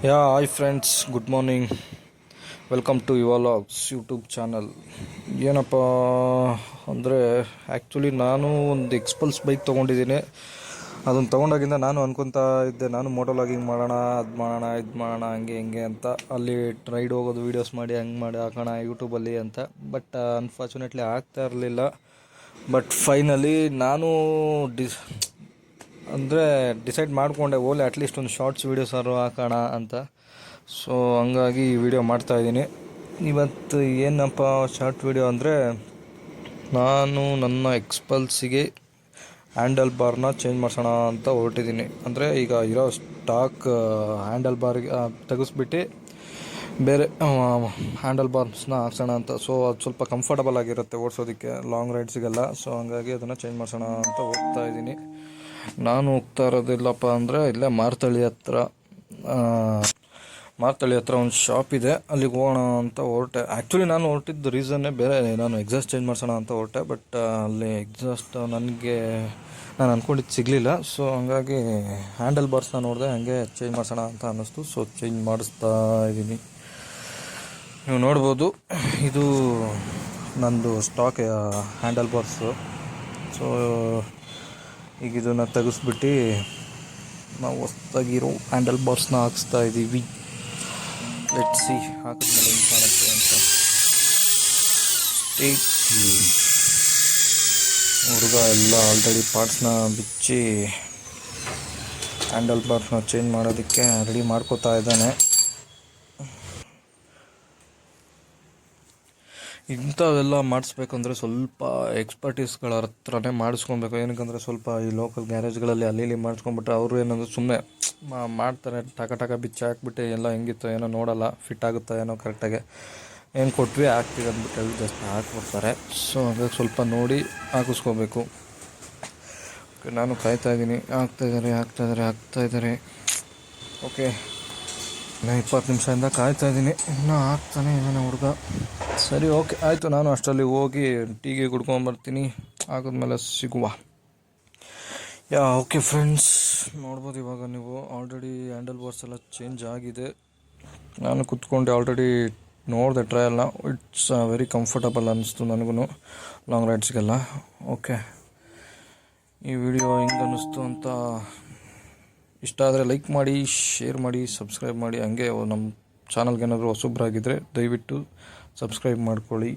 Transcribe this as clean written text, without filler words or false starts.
Hi friends, good morning. Welcome to Ivalogs YouTube channel. ಏನಪ್ಪ ಅಂದರೆ actually ನಾನು ಒಂದು ಎಕ್ಸ್ಪಲ್ಸ್ ಬೈಕ್ ತೊಗೊಂಡಿದ್ದೀನಿ. ಅದನ್ನು ತೊಗೊಂಡಾಗಿಂದ ನಾನು ಅನ್ಕೊತಾ ಇದ್ದೆ, ನಾನು ಮೋಟೋ ವ್ಲಾಗಿಂಗ್ ಮಾಡೋಣ, ಅದು ಮಾಡೋಣ, ಇದು ಮಾಡೋಣ, ಹಂಗೆ ಹಿಂಗೆ ಅಂತ. ಅಲ್ಲಿ ರೈಡ್ ಹೋಗೋದು ವೀಡಿಯೋಸ್ ಮಾಡಿ ಹಂಗೆ ಮಾಡಿ ಹಾಕೋಣ ಯೂಟ್ಯೂಬಲ್ಲಿ ಅಂತ. ಬಟ್ ಅನ್ಫಾರ್ಚುನೇಟ್ಲಿ ಆಗ್ತಾ ಇರಲಿಲ್ಲ. ಬಟ್ ಫೈನಲಿ ನಾನು ಡಿಸೈಡ್ ಮಾಡಿಕೊಂಡೆ, ಓಲೆ ಅಟ್ಲೀಸ್ಟ್ ಒಂದು ಶಾರ್ಟ್ಸ್ ವೀಡಿಯೋಸಾರು ಹಾಕೋಣ ಅಂತ. ಸೊ ಹಂಗಾಗಿ ಈ ವಿಡಿಯೋ ಮಾಡ್ತಾಯಿದ್ದೀನಿ. ಇವತ್ತು ಏನಪ್ಪ ಶಾರ್ಟ್ ವಿಡಿಯೋ ಅಂದರೆ, ನಾನು ನನ್ನ ಎಕ್ಸ್ಪಲ್ಸಿಗೆ ಹ್ಯಾಂಡಲ್ ಬಾರ್ನ ಚೇಂಜ್ ಮಾಡಿಸೋಣ ಅಂತ ಹೊರಟಿದ್ದೀನಿ. ಅಂದರೆ ಈಗ ಇರೋ ಸ್ಟಾಕ್ ಹ್ಯಾಂಡಲ್ ಬಾರ್ಗೆ ತೆಗೆಸ್ಬಿಟ್ಟು ಬೇರೆ ಹ್ಯಾಂಡಲ್ ಬಾರ್ಸ್ನ ಹಾಕ್ಸೋಣ ಅಂತ. ಸೊ ಅದು ಸ್ವಲ್ಪ ಕಂಫರ್ಟಬಲ್ ಆಗಿರುತ್ತೆ ಓಡಿಸೋದಕ್ಕೆ ಲಾಂಗ್ ರೈಡ್ಸಿಗೆಲ್ಲ. ಸೊ ಹಂಗಾಗಿ ಅದನ್ನು ಚೇಂಜ್ ಮಾಡಿಸೋಣ ಅಂತ ಹೋಗ್ತಾ ಇದ್ದೀನಿ. ನಾನು ಹೋಗ್ತಾ ಇರೋದಿಲ್ಲಪ್ಪ ಅಂದರೆ ಇಲ್ಲೇ ಮಾರ್ತಳ್ಳಿ ಹತ್ರ ಒಂದು ಶಾಪ್ ಇದೆ, ಅಲ್ಲಿಗೆ ಹೋಗೋಣ ಅಂತ ಹೊರಟೆ. ಆ್ಯಕ್ಚುಲಿ ನಾನು ಹೊರಟಿದ್ದು ರೀಸನ್ನೇ ಬೇರೆ, ನಾನು ಎಕ್ಸಾಸ್ಟ್ ಚೇಂಜ್ ಮಾಡಿಸೋಣ ಅಂತ ಹೊರಟೆ. ಬಟ್ ಅಲ್ಲಿ ಎಕ್ಸಾಸ್ಟ್ ನಾನು ಅಂದ್ಕೊಂಡಿದ್ದು ಸಿಗಲಿಲ್ಲ. ಸೊ ಹಂಗಾಗಿ ಹ್ಯಾಂಡಲ್ ಬಾರ್ಸ್ನ ನೋಡಿದೆ, ಹಾಗೆ ಚೇಂಜ್ ಮಾಡಿಸೋಣ ಅಂತ ಅನ್ನಿಸ್ತು. ಸೊ ಚೇಂಜ್ ಮಾಡಿಸ್ತಾ ಇದ್ದೀನಿ. ನೀವು ನೋಡ್ಬೋದು, ಇದು ನಂದು ಸ್ಟಾಕ್ ಹ್ಯಾಂಡಲ್ ಬಾರ್ಸು. ಸೊ ಈಗ ಇದನ್ನು ತೆಗೆಸ್ಬಿಟ್ಟು ನಾವು ಹೊಸ್ದಾಗಿರೋ ಹ್ಯಾಂಡಲ್ ಬಾರ್ಸ್ನ ಹಾಕಿಸ್ತಾ ಇದ್ದೀವಿ. ಲೆಟ್ಸ್ ಸಿ ಹಾಕಿದ್ಮೇಲೆ ಏನು ಕಾಣುತ್ತೆ ಅಂತ. ಹುಡುಗ ಎಲ್ಲ ಆಲ್ರೆಡಿ ಪಾರ್ಟ್ಸ್ನ ಬಿಚ್ಚಿ ಹ್ಯಾಂಡಲ್ ಬಾರ್ಸ್ನ ಚೇಂಜ್ ಮಾಡೋದಕ್ಕೆ ರೆಡಿ ಮಾಡ್ಕೋತಾ ಇದ್ದಾನೆ. ಇಂಥವೆಲ್ಲ ಮಾಡಿಸ್ಬೇಕಂದ್ರೆ ಸ್ವಲ್ಪ ಎಕ್ಸ್ಪರ್ಟೀಸ್ಗಳ ಹತ್ರನೇ ಮಾಡಿಸ್ಕೊಬೇಕು. ಏನಕ್ಕಂದರೆ ಸ್ವಲ್ಪ ಈ ಲೋಕಲ್ ಗ್ಯಾರೇಜ್ಗಳಲ್ಲಿ ಅಲ್ಲಿ ಇಲ್ಲಿ ಮಾಡಿಸ್ಕೊಂಬಿಟ್ರೆ ಅವರು ಏನಂದ್ರೆ ಸುಮ್ಮನೆ ಮಾಡ್ತಾರೆ, ಟಕ ಬಿಚ್ಚಿ ಹಾಕ್ಬಿಟ್ಟು ಎಲ್ಲ ಹೆಂಗಿತ್ತು ಏನೋ ನೋಡೋಲ್ಲ, ಫಿಟ್ ಆಗುತ್ತಾ ಏನೋ ಕರೆಕ್ಟಾಗಿ, ಏನು ಕೊಟ್ವಿ ಹಾಕ್ತೀವಿ ಅಂದ್ಬಿಟ್ಟು ಎಲ್ಲ ಜಸ್ಟ್ ಹಾಕ್ಬಿಡ್ತಾರೆ. ಸೊ ಹಾಗಾಗಿ ಸ್ವಲ್ಪ ನೋಡಿ ಹಾಕಿಸ್ಕೋಬೇಕು. ನಾನು ಕಾಯ್ತಾಯಿದ್ದೀನಿ, ಆಗ್ತಾಯಿದ್ದಾರೆ. ಓಕೆ, ಇನ್ನು 20 ನಿಮಿಷದಿಂದ ಕಾಯ್ತಾಯಿದ್ದೀನಿ, ಇನ್ನೂ ಆಗ್ತಾನೆ ಇದ್ದಾನೆ ಹುಡುಗ. ಸರಿ, ಓಕೆ, ಆಯಿತು. ನಾನು ಅಷ್ಟರಲ್ಲಿ ಹೋಗಿ ಟೀಗೆ ಕುಡ್ಕೊಂಬರ್ತೀನಿ. ಆಗೋದ್ಮೇಲೆ ಸಿಗುವ. ಓಕೆ ಫ್ರೆಂಡ್ಸ್, ನೋಡ್ಬೋದು ಇವಾಗ ನೀವು ಆಲ್ರೆಡಿ ಹ್ಯಾಂಡಲ್ ಬಾರ್ಸ್ ಎಲ್ಲ ಚೇಂಜ್ ಆಗಿದೆ. ನಾನು ಕೂತ್ಕೊಂಡು ಆಲ್ರೆಡಿ ನೋಡಿದೆ ಟ್ರಯಲ್ನ. ಇಟ್ಸ್ ವೆರಿ ಕಂಫರ್ಟಬಲ್ ಅನ್ನಿಸ್ತು ನನಗೂ ಲಾಂಗ್ ರೈಡ್ಸ್ಗೆಲ್ಲ. ಓಕೆ, ಈ ವಿಡಿಯೋ ಹೆಂಗೆ ಅನ್ನಿಸ್ತು ಅಂತ ಇಷ್ಟ ಆದರೆ ಲೈಕ್ ಮಾಡಿ, ಶೇರ್ ಮಾಡಿ, ಸಬ್ಸ್ಕ್ರೈಬ್ ಮಾಡಿ. ಹಂಗೆ ನಮ್ಮ ಚಾನಲ್ಗೆ ಏನಾದರೂ ಹೊಸಬ್ರಾಗಿದ್ದರೆ ದಯವಿಟ್ಟು ಸಬ್ಸ್ಕ್ರೈಬ್ ಮಾಡ್ಕೊಳ್ಳಿ.